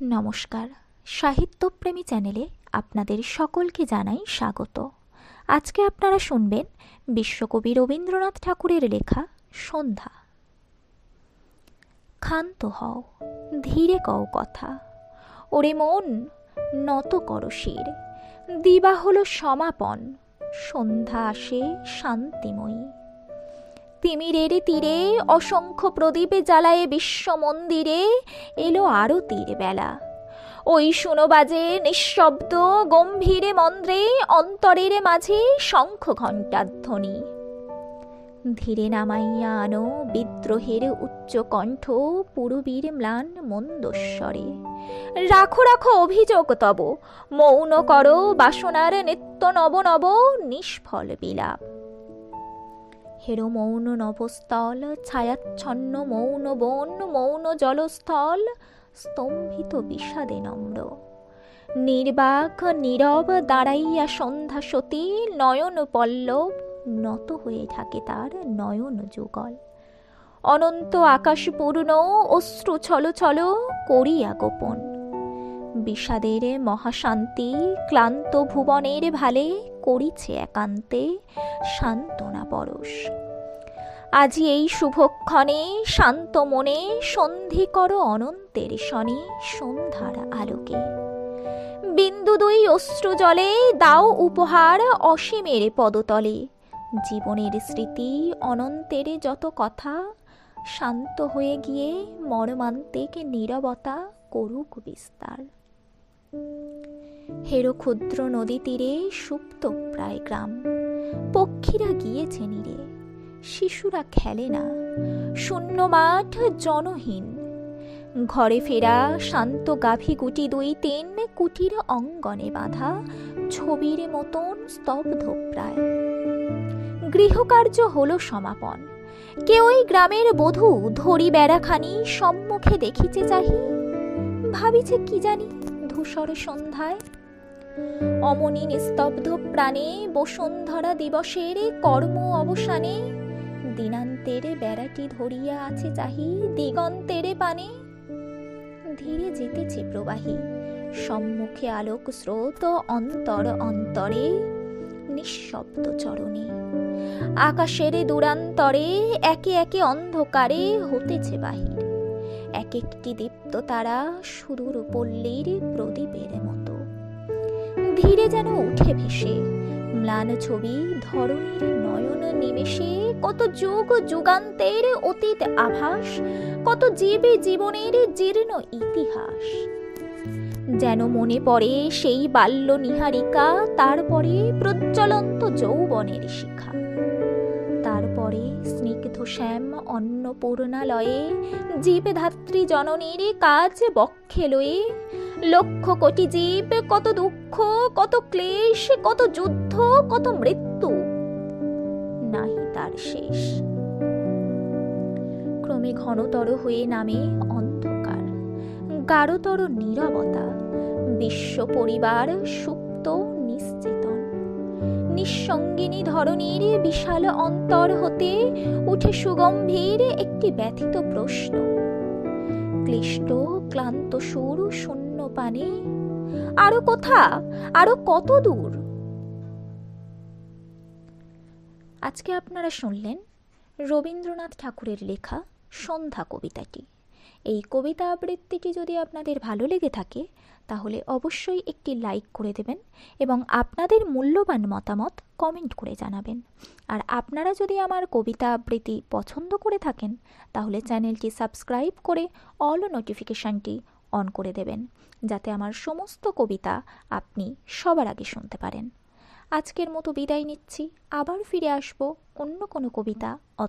নমস্কার, সাহিত্যপ্রেমী চ্যানেলে আপনাদের সকলকে জানাই স্বাগত। আজকে আপনারা শুনবেন বিশ্বকবি রবীন্দ্রনাথ ঠাকুরের লেখা সন্ধ্যা। ক্ষান্ত হও, ধীরে কও কথা, ওরে মন নত কর শির, দিবা হলো সমাপন, সন্ধ্যা আসে শান্তিময়ী। তিমিরের তীরে অসংখ্য প্রদীপে জ্বালায়ে বিশ্ব মন্দিরে এলো আরতির বেলা। ওই শুনো বাজে নিঃশব্দ গম্ভীরে মন্দ্রে অন্তরের মাঝে শঙ্খ ঘণ্টার ধ্বনি। ধীরে নামাইয়া আনো বিদ্রোহের উচ্চ কণ্ঠ পুরবীর ম্লান মন্দস্বরে। রাখো রাখো অভিযোগ তব, মৌন করো বাসনার নিত্য নব নব নিষ্ফল বিলাপ। হেরো মৌন নভস্থল, ছায়াচ্ছন্ন মৌন বন, মৌন জলস্থল, স্তম্ভিত বিষাদে নম্র। নির্বাক নীরব দাঁড়াইয়া সন্ধ্যা সতী, নয়ন পল্লব নত হয়ে থাকে তার নয়ন যুগল। অনন্ত আকাশ পূর্ণ অশ্রু ছল ছল করিয়া গোপন। বিষাদের মহাশান্তি ক্লান্ত ভুবনের ভালে করিছে একান্তে সান্ত্বনা পরশ। আজি এই শুভক্ষণে শান্ত মনে সন্ধি করো অনন্তের শনে সন্ধ্যার আলোকে। বিন্দু দুই অশ্রু জলে দাও উপহার অসীমের পদতলে। জীবনের স্মৃতি অনন্তের যত কথা, শান্ত হয়ে গিয়ে মর্মান্তিক নীরবতা করুক বিস্তার। হেরো ক্ষুদ্র নদী তীরে সুপ্ত প্রায় গ্রাম, পক্ষীরা গিয়েছে নীরে, শিশুরা খেলে না, শূন্য মাঠ জনহীন। ঘরে ফেরা শান্ত গাভী গুটি দুই তিন, কুটির অঙ্গনে বাঁধা ছবির মতন স্তব্ধ প্রায়। গৃহকার্য হলো সমাপন, কেউই গ্রামের বধূ ধরি বেড়াখানি সম্মুখে দেখিছে চাহি, ভাবিছে কি জানি ধূসর সন্ধ্যায়। অমনি নিস্তব্ধ প্রাণে বসুন্ধরা দিবসের কর্ম অবসানে, দিনান্তের বেড়াটি ধরিয়া আছে চাহি দিগন্তের পানে। ধীরে যেতেছে প্রবাহী, সম্মুখে আলোক স্রোত অন্তর অন্তরে নিঃশব্দ চরণে। আকাশের দূরান্তরে একে একে অন্ধকারে হতেছে বাহির, এক একটি দীপ্ত তারা সুদূর পল্লীর প্রদীপের মতো। ধীরে যেন উঠে ভেসে ম্লান ছবি ধরণীর নয়ন নিমেষে, কত যুগ যুগান্তের অতীত আভাস, কত জীবে জীবনের জীর্ণ ইতিহাস। যেন মনে পড়ে সেই বাল্য নিহারিকা, তারপরে প্রজ্বলন্ত যৌবনের শিখা। তারপরে স্নিগ্ধ শ্যাম অন্নপূর্ণালয়ে জীবধাত্রী জননীর কাজ বক্ষে লয়ে। লক্ষ কোটি জীব, কত দুঃখ, কত ক্লেশ, কত যুদ্ধ, কত মৃত্যু, নাহি তার শেষ। ক্রমে ঘনতর হয়ে নামে অন্ধকার, গাঢ়তর নীরবতা। বিশ্ব পরিবার সুপ্ত নিশ্চেতন। নিঃসঙ্গিনী ধরণীর বিশাল অন্তর হতে উঠে সুগম্ভীর একটি ব্যথিত প্রশ্ন। ক্লিষ্ট ক্লান্ত সুর শূন্য পানে, আরো কোথা, আরো কত দূর। আজকে আপনারা শুনলেন রবীন্দ্রনাথ ঠাকুরের লেখা সন্ধ্যা কবিতাটি। এই কবিতা আবৃত্তিটি যদি আপনাদের ভালো লেগে থাকে তাহলে অবশ্যই একটি লাইক করে দেবেন এবং আপনাদের মূল্যবান মতামত কমেন্ট করে জানাবেন। আর আপনারা যদি আমার কবিতা আবৃত্তি পছন্দ করে থাকেন তাহলে চ্যানেলটি সাবস্ক্রাইব করে অল নোটিফিকেশানটি অন করে দেবেন, যাতে আমার সমস্ত কবিতা আপনি সবার আগে শুনতে পারেন। আজকের মতো বিদায় নিচ্ছি, আবার ফিরে আসবো অন্য কোনো কবিতা